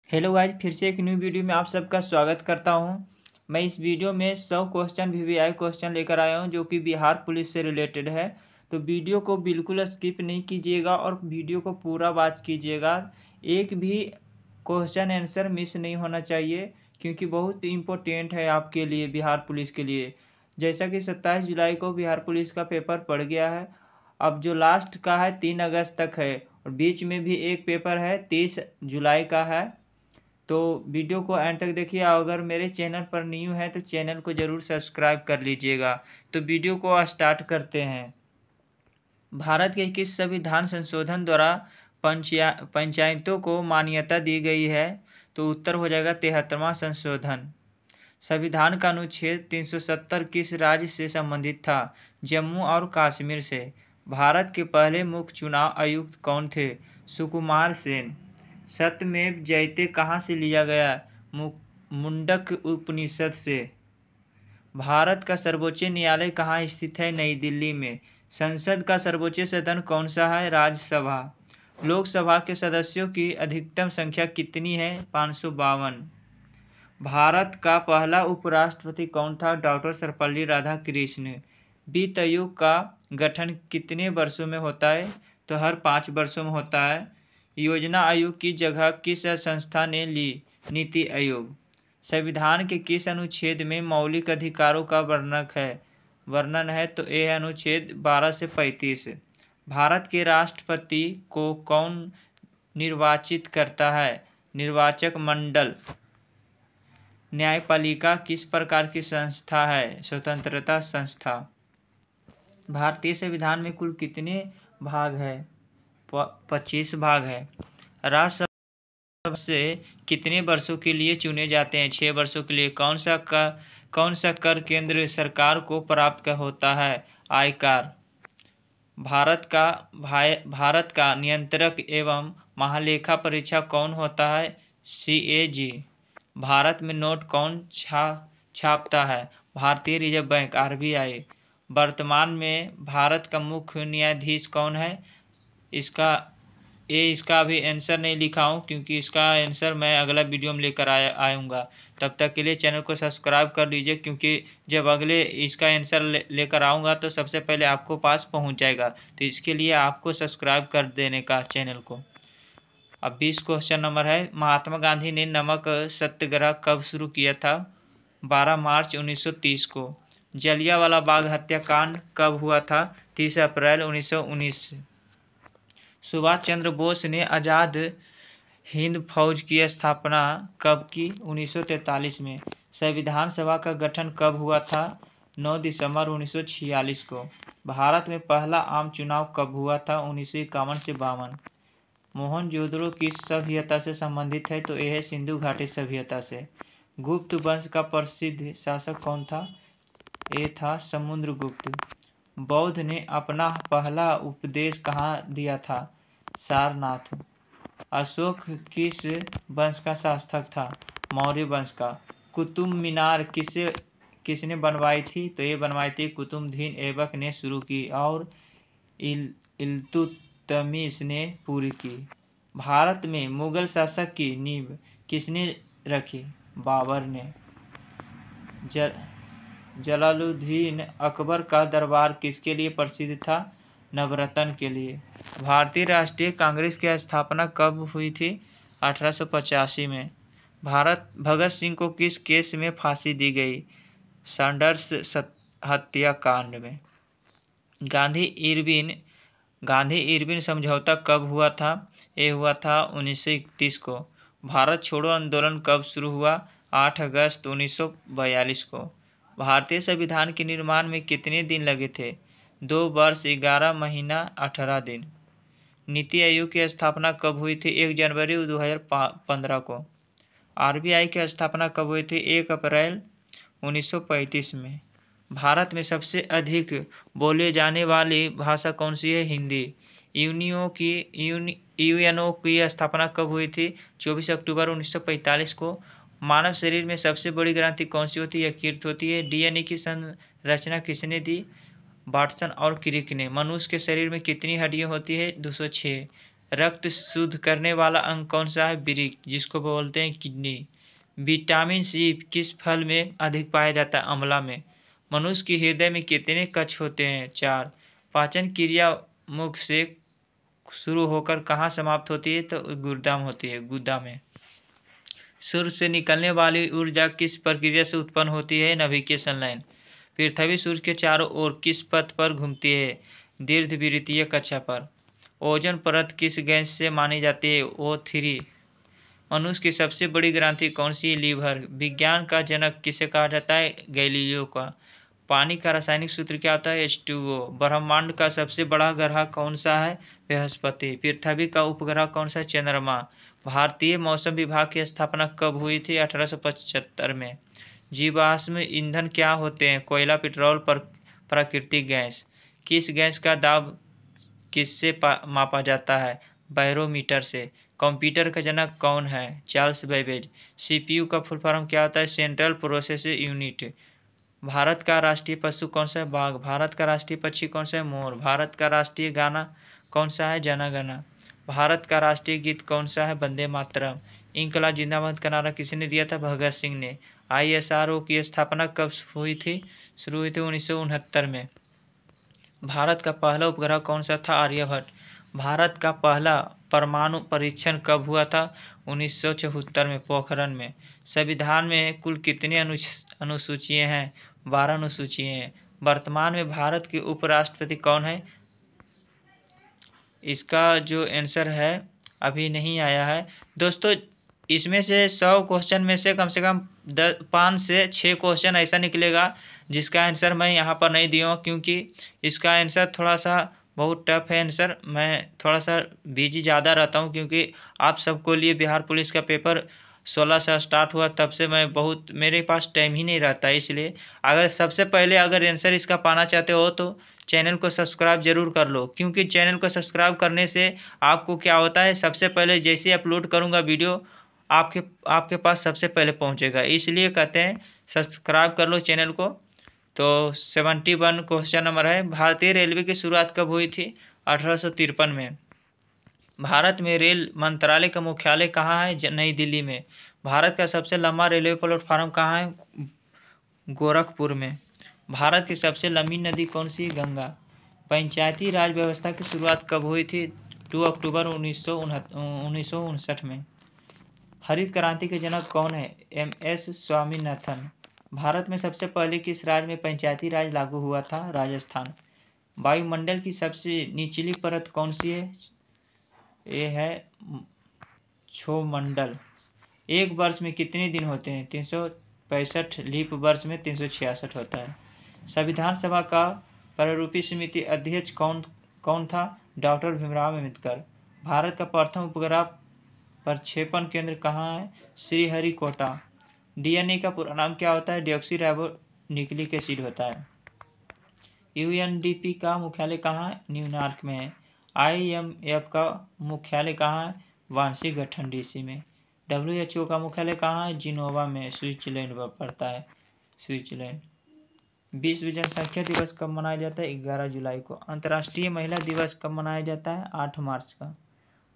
Hello guys, फिर से एक न्यू वीडियो में आप सबका स्वागत करता हूं। मैं इस वीडियो में 100 क्वेश्चन वीवीआई क्वेश्चन लेकर आया हूं जो कि बिहार पुलिस से रिलेटेड है। तो वीडियो को बिल्कुल स्किप नहीं कीजिएगा और वीडियो को पूरा वॉच कीजिएगा। एक भी क्वेश्चन आंसर मिस नहीं होना चाहिए क्योंकि बहुत इम्पोर्टेंट है आपके लिए, बिहार पुलिस के लिए। जैसा कि 27 जुलाई को बिहार पुलिस का पेपर पड़ गया है। अब जो लास्ट का है 3 अगस्त तक है और बीच में भी एक पेपर है 30 जुलाई का है। तो वीडियो को एंड तक देखिए। अगर मेरे चैनल पर न्यू है तो चैनल को ज़रूर सब्सक्राइब कर लीजिएगा। तो वीडियो को स्टार्ट करते हैं। भारत के किस संविधान संशोधन द्वारा पंचायतों को मान्यता दी गई है? तो उत्तर हो जाएगा 73वां संशोधन। संविधान का अनुच्छेद 370 किस राज्य से संबंधित था? जम्मू और कश्मीर से। भारत के पहले मुख्य चुनाव आयुक्त कौन थे? सुकुमार सेन। सत्यमेव जयते कहाँ से लिया गया? मुंडक उपनिषद से। भारत का सर्वोच्च न्यायालय कहाँ स्थित है? नई दिल्ली में। संसद का सर्वोच्च सदन कौन सा है? राज्यसभा। लोकसभा के सदस्यों की अधिकतम संख्या कितनी है? 552। भारत का पहला उपराष्ट्रपति कौन था? डॉक्टर सर्वपल्ली राधाकृष्ण। वित्त आयोग का गठन कितने वर्षों में होता है? तो हर 5 वर्षों में होता है। योजना आयोग की जगह किस संस्था ने ली? नीति आयोग। संविधान के किस अनुच्छेद में मौलिक अधिकारों का वर्णन है? तो यह अनुच्छेद 12 से 35। भारत के राष्ट्रपति को कौन निर्वाचित करता है? निर्वाचक मंडल। न्यायपालिका किस प्रकार की संस्था है? स्वतंत्रता संस्था। भारतीय संविधान में कुल कितने भाग है? 25 भाग है। राज्यसभा से कितने वर्षों के लिए चुने जाते हैं? 6 वर्षों के लिए। कौन सा कर केंद्र सरकार को प्राप्त होता है? आयकर। भारत का नियंत्रक एवं महालेखा परीक्षक कौन होता है? CAG। भारत में नोट कौन छापता है? भारतीय रिजर्व बैंक RBI। वर्तमान में भारत का मुख्य न्यायाधीश कौन है? इसका अभी आंसर नहीं लिखा हूँ क्योंकि इसका आंसर मैं अगला वीडियो में लेकर आऊँगा। तब तक के लिए चैनल को सब्सक्राइब कर लीजिए क्योंकि जब अगले इसका आंसर लेकर आऊँगा तो सबसे पहले आपको पास पहुँच जाएगा। तो इसके लिए आपको सब्सक्राइब कर देने का चैनल को। अब 20 क्वेश्चन नंबर है। महात्मा गांधी ने नमक सत्याग्रह कब शुरू किया था? 12 मार्च 1930 को। जलियांवाला बाग हत्याकांड कब हुआ था? 30 अप्रैल 1919। सुभाष चंद्र बोस ने आज़ाद हिंद फौज की स्थापना कब की? 1943 में। संविधान सभा का गठन कब हुआ था? 9 दिसंबर 1946 को। भारत में पहला आम चुनाव कब हुआ था? 1951 से 52। मोहनजोदड़ो किस सभ्यता से संबंधित है? तो यह सिंधु घाटी सभ्यता से। गुप्त वंश का प्रसिद्ध शासक कौन था? ये था समुद्रगुप्त। बौद्ध ने अपना पहला उपदेश कहाँ दिया था? सारनाथ। अशोक किस वंश का शासक था? मौर्य वंश का। कुतुब मीनार किसने बनवाई थी? तो ये बनवाई थी कुतुबुद्दीन ऐबक ने शुरू की और इल्तुतमिश ने पूरी की। भारत में मुगल शासक की नींव किसने रखी? बाबर ने। जलालुद्दीन अकबर का दरबार किसके लिए प्रसिद्ध था? नवरत्न के लिए। भारतीय राष्ट्रीय कांग्रेस की स्थापना कब हुई थी? 1885 में। भगत सिंह को किस केस में फांसी दी गई? सैंडर्स हत्याकांड में। गांधी इरविन समझौता कब हुआ था? ये हुआ था 1931 को। भारत छोड़ो आंदोलन कब शुरू हुआ? 8 अगस्त 1942 को। भारतीय संविधान के निर्माण में कितने दिन लगे थे? 2 वर्ष 11 महीना 18 दिन। नीति आयोग की स्थापना कब हुई थी? 1 जनवरी 2015 को। RBI की स्थापना कब हुई थी? 1 अप्रैल 1935 में। भारत में सबसे अधिक बोले जाने वाली भाषा कौन सी है? हिंदी। यूएनओ की स्थापना कब हुई थी? 24 अक्टूबर 1945 को। मानव शरीर में सबसे बड़ी ग्रंथि कौन सी होती है? यकृत होती है। DNA की संरचना किसने दी? वाटसन और क्रिक ने। मनुष्य के शरीर में कितनी हड्डियां होती है? 206। रक्त शुद्ध करने वाला अंग कौन सा है? वृक्क, जिसको बोलते हैं किडनी। विटामिन सी किस फल में अधिक पाया जाता है? आंवला में। मनुष्य के हृदय में कितने कक्ष होते हैं? 4। पाचन क्रिया मुख से शुरू होकर कहाँ समाप्त होती है? तो गुर्दा में होती है, गुदा में। सूर्य से निकलने वाली ऊर्जा किस प्रक्रिया से उत्पन्न होती है? Navigation line. पृथ्वी सूर्य के चारों ओर किस पथ पर घूमती है? दीर्घवृत्तीय कक्षा पर। ओजोन परत किस गैस से मानी जाती है? O3। मनुष्य की सबसे बड़ी ग्रंथि कौन सी? लीवर। विज्ञान का जनक किसे कहा जाता है? गैलीलियो का। पानी का रासायनिक सूत्र क्या होता है? H2O। ब्रह्मांड का सबसे बड़ा ग्रह कौन सा है? बृहस्पति। पृथ्वी का उपग्रह कौन सा? चंद्रमा। भारतीय मौसम विभाग की स्थापना कब हुई थी? 1875 में। जीवाश्म ईंधन क्या होते हैं? कोयला, पेट्रोल, प्राकृतिक गैस। किस गैस का दाब किससे मापा जाता है? बैरोमीटर से। कंप्यूटर का जनक कौन है? Charles Babbage. CPU का फुल फॉर्म क्या होता है? Central processing unit. भारत का राष्ट्रीय पशु कौन सा है? बाघ। भारत का राष्ट्रीय पक्षी कौन सा है? मोर। भारत का राष्ट्रीय गाना कौन सा है? जन गण। भारत का राष्ट्रीय गीत कौन सा है? वंदे मातरम। इंकलाब जिंदाबाद का नारा किसने दिया था? भगत सिंह ने। ISRO की स्थापना कब हुई थी? शुरू हुई थी 1969 में। भारत का पहला उपग्रह कौन सा था? आर्यभट्ट। भारत का पहला परमाणु परीक्षण कब हुआ था? 1974 में, पोखरण में। संविधान में कुल कितनी अनुसूचियां हैं? 12 अनुसूचियां हैं। वर्तमान में भारत के उपराष्ट्रपति कौन है? इसका जो आंसर है अभी नहीं आया है दोस्तों। इसमें से 100 क्वेश्चन में से कम 5 से 6 क्वेश्चन ऐसा निकलेगा जिसका आंसर मैं यहाँ पर नहीं दिया हूँ, क्योंकि इसका आंसर थोड़ा सा बहुत टफ है आंसर। मैं थोड़ा सा बिजी ज़्यादा रहता हूँ, क्योंकि आप सबको लिए बिहार पुलिस का पेपर 16 से स्टार्ट हुआ, तब से मैं बहुत, मेरे पास टाइम ही नहीं रहता। इसलिए अगर सबसे पहले अगर आंसर इसका पाना चाहते हो तो चैनल को सब्सक्राइब जरूर कर लो, क्योंकि चैनल को सब्सक्राइब करने से आपको क्या होता है, सबसे पहले जैसे अपलोड करूँगा वीडियो आपके पास सबसे पहले पहुँचेगा। इसलिए कहते हैं सब्सक्राइब कर लो चैनल को। तो 71 क्वेश्चन नंबर है, भारतीय रेलवे की शुरुआत कब हुई थी? 1853 में। भारत में रेल मंत्रालय का मुख्यालय कहाँ है? नई दिल्ली में। भारत का सबसे लंबा रेलवे प्लेटफार्म कहाँ है? गोरखपुर में। भारत की सबसे लंबी नदी कौन सी है? गंगा। पंचायती राज व्यवस्था की शुरुआत कब हुई थी? 2 अक्टूबर 1959 में। हरित क्रांति के जनक कौन है? MS स्वामीनाथन। भारत में सबसे पहले किस राज्य में पंचायती राज लागू हुआ था? राजस्थान। वायुमंडल की सबसे निचली परत कौन सी है? ये है क्षोमंडल। एक वर्ष में कितने दिन होते हैं? 365। लीप वर्ष में 366 होता है। संविधान सभा का प्रारूपी समिति अध्यक्ष कौन था? डॉक्टर भीमराव अम्बेडकर। भारत का प्रथम उपग्रह प्रक्षेपण केंद्र कहाँ है? श्रीहरिकोटा। DNA का पूरा नाम क्या होता है? डीऑक्सी न्यूक्लिक एसिड होता है। UNDP का मुख्यालय कहाँ है? न्यूयॉर्क में है। IMF का मुख्यालय कहाँ है? वाशिंगटन DC में। WHO का मुख्यालय कहाँ है? जिनोवा में, स्विट्जरलैंड में पड़ता है, स्विट्जरलैंड। विश्व जनसंख्या दिवस कब मनाया जाता है? 11 जुलाई को। अंतर्राष्ट्रीय महिला दिवस कब मनाया जाता है? 8 मार्च का।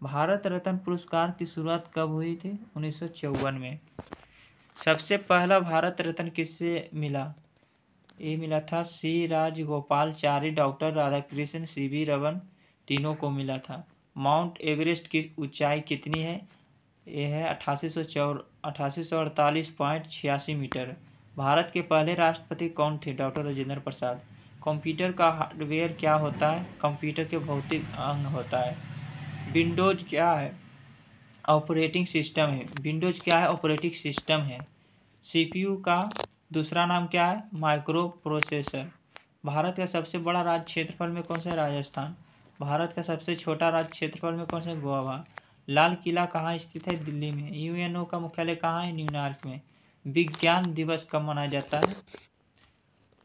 भारत रत्न पुरस्कार की शुरुआत कब हुई थी? 1954 में। सबसे पहला भारत रत्न किससे मिला? ये मिला था C Rajagopalachari, doctor Radhakrishna, CV Raman, तीनों को मिला था। माउंट एवरेस्ट की ऊंचाई कितनी है? ये है 8848.86 मीटर। भारत के पहले राष्ट्रपति कौन थे? डॉक्टर राजेंद्र प्रसाद। कंप्यूटर का हार्डवेयर क्या होता है? कंप्यूटर के भौतिक अंग होता है। विंडोज क्या है? ऑपरेटिंग सिस्टम है। विंडोज क्या है? ऑपरेटिंग सिस्टम है। CPU का दूसरा नाम क्या है? Micro processor. भारत का सबसे बड़ा राज्य क्षेत्रफल में कौन सा है? राजस्थान। भारत का सबसे छोटा राज्य क्षेत्रफल में कौन सा है? गोवा। लाल किला कहाँ स्थित है? दिल्ली में। UNO का मुख्यालय कहाँ है? न्यूयॉर्क में। विज्ञान दिवस कब मनाया जाता है?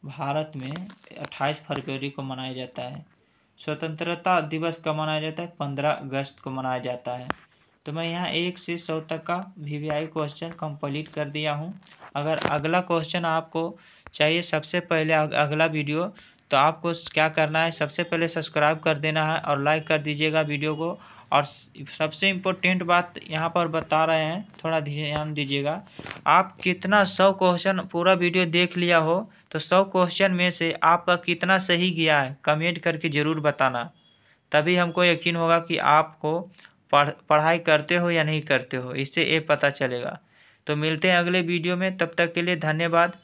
भारत में 28 फरवरी को मनाया जाता है। स्वतंत्रता दिवस कब मनाया जाता है? 15 अगस्त को मनाया जाता है। तो मैं यहाँ 1 से 100 तक का VVI क्वेश्चन कंप्लीट कर दिया हूँ। अगर अगला क्वेश्चन आपको चाहिए सबसे पहले अगला वीडियो, तो आपको क्या करना है, सबसे पहले सब्सक्राइब कर देना है और लाइक कर दीजिएगा वीडियो को। और सबसे इम्पोर्टेंट बात यहाँ पर बता रहे हैं, थोड़ा ध्यान दीजिएगा। आप कितना 100 क्वेश्चन पूरा वीडियो देख लिया हो तो 100 क्वेश्चन में से आपका कितना सही गया है कमेंट करके ज़रूर बताना, तभी हमको यकीन होगा कि आपको पढ़ाई करते हो या नहीं करते हो, इससे ये पता चलेगा। तो मिलते हैं अगले वीडियो में, तब तक के लिए धन्यवाद।